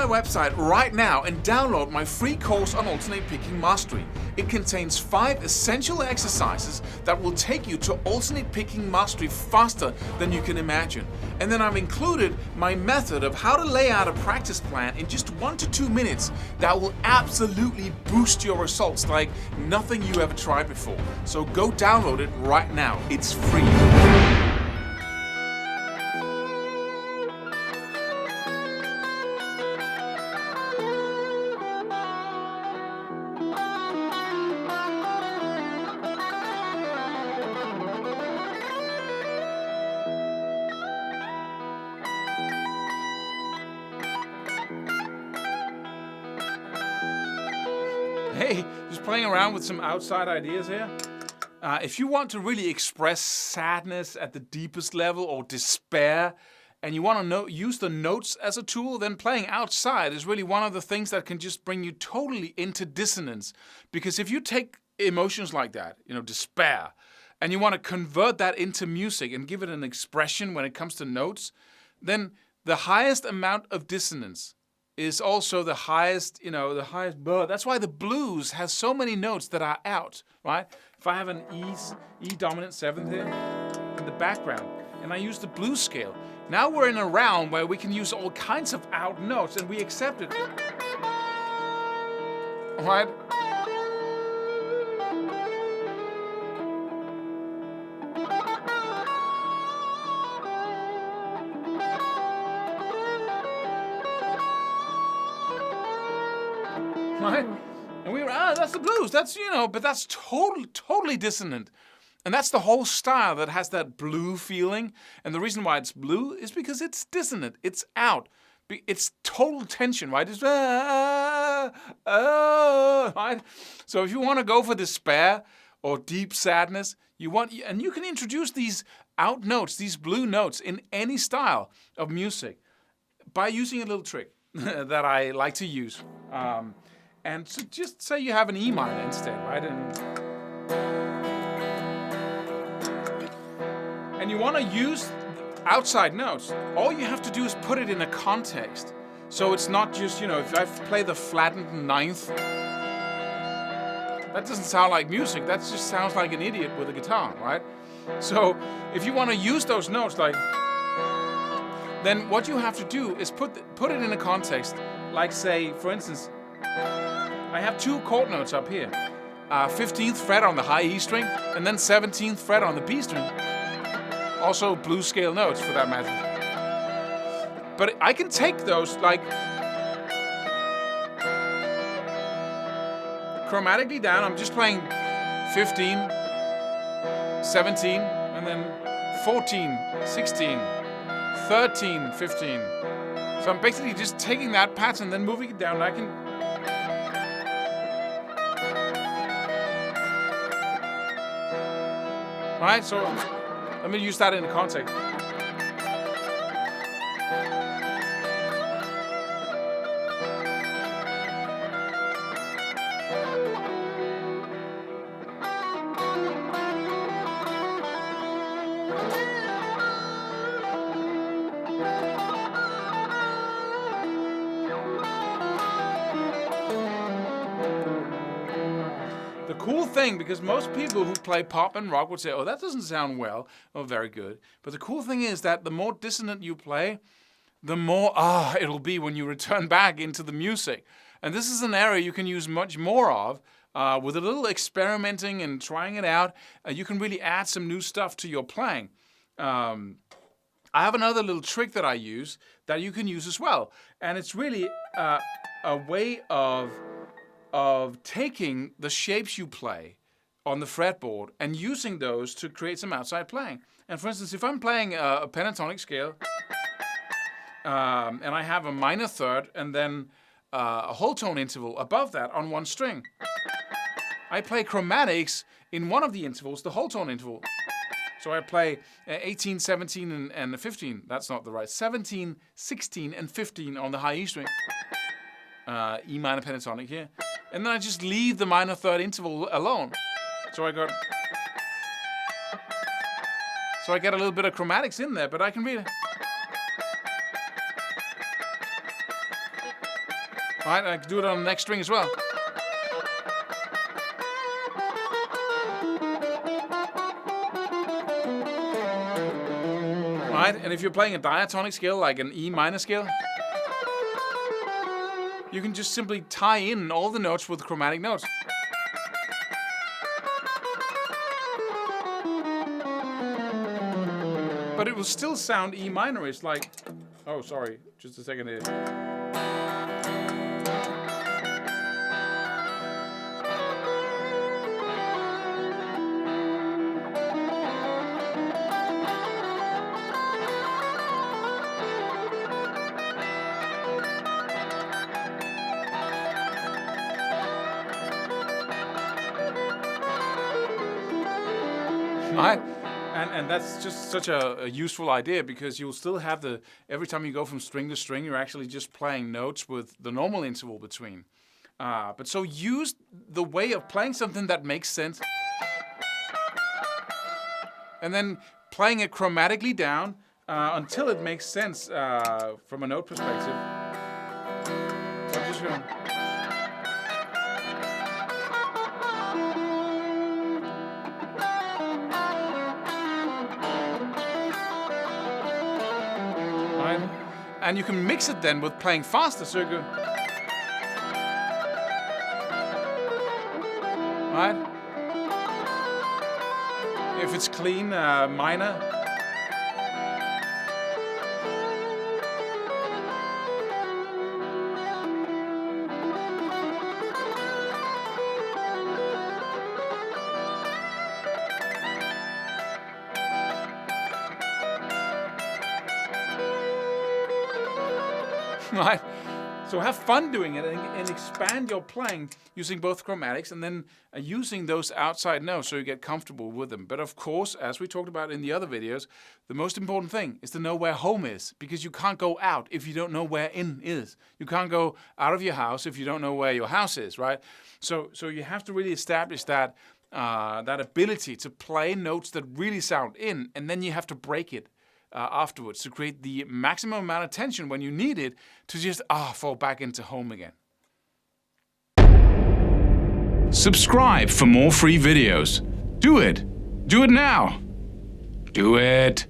website right now and download my free course on alternate picking mastery. It contains 5 essential exercises that will take you to alternate picking mastery faster than you can imagine. And then I've included my method of how to lay out a practice plan in just 1 to 2 minutes that will absolutely boost your results like nothing you ever tried before. So go download it right now. It's free. Hey, just playing around with some outside ideas here. If you want to really express sadness at the deepest level or despair, and you want to use the notes as a tool, then playing outside is really one of the things that can just bring you totally into dissonance. Because if you take emotions like that, despair, and you want to convert that into music and give it an expression when it comes to notes, then the highest amount of dissonance is also the highest, that's why the blues has so many notes that are out, right? If I have an E dominant 7th here in the background, and I use the blues scale, now we're in a realm where we can use all kinds of out notes, and we accept it, right? Right? And we were, that's the blues. That's, but that's totally dissonant. And that's the whole style that has that blue feeling. And the reason why it's blue is because it's dissonant. It's out. It's total tension, right? It's, right? So if you want to go for despair or deep sadness, and you can introduce these out notes, these blue notes in any style of music by using a little trick that I like to use. And so just say you have an E minor instead, right? And you want to use outside notes. All you have to do is put it in a context. So it's not just, if I play the flattened 9th, that doesn't sound like music. That just sounds like an idiot with a guitar, right? So if you want to use those notes, then what you have to do is put it in a context. Like, say, for instance, I have 2 chord notes up here. 15th fret on the high E string, and then 17th fret on the B string. Also blues scale notes, for that matter. But I can take those, chromatically down. I'm just playing 15, 17, and then 14, 16, 13, 15. So I'm basically just taking that pattern, then moving it down. I can... Right, so let me use that in the context. The cool thing, because most people who play pop and rock would say, oh, that doesn't sound well, or very good. But the cool thing is that the more dissonant you play, the more it'll be when you return back into the music. And this is an area you can use much more of. With a little experimenting and trying it out, you can really add some new stuff to your playing. I have another little trick that I use that you can use as well. And it's really a way of taking the shapes you play on the fretboard and using those to create some outside playing. And for instance, if I'm playing a pentatonic scale, and I have a minor third and then a whole tone interval above that on one string, I play chromatics in one of the intervals, the whole tone interval. So I play 18, 17, and 15. That's not the right. 17, 16, and 15 on the high E string. E minor pentatonic here. And then I just leave the minor third interval alone. So I get a little bit of chromatics in there, but I can really... Right, I can do it on the next string as well. Right, and if you're playing a diatonic scale, like an E minor scale, you can just simply tie in all the notes with chromatic notes. But it will still sound E minorish, like... Oh, sorry, just a second here. Right? And that's just such a useful idea, because you'll still have every time you go from string to string, you're actually just playing notes with the normal interval between. But so use the way of playing something that makes sense, and then playing it chromatically down until it makes sense from a note perspective. So I'm just going. And you can mix it then with playing faster, so you go, right? If it's clean minor. Right? So have fun doing it and expand your playing using both chromatics, and then using those outside notes so you get comfortable with them. But of course, as we talked about in the other videos, the most important thing is to know where home is, because you can't go out if you don't know where in is. You can't go out of your house if you don't know where your house is, right? So you have to really establish that ability to play notes that really sound in, and then you have to break it afterwards to create the maximum amount of tension when you need it to just fall back into home again. Subscribe for more free videos. Do it. Do it now. Do it.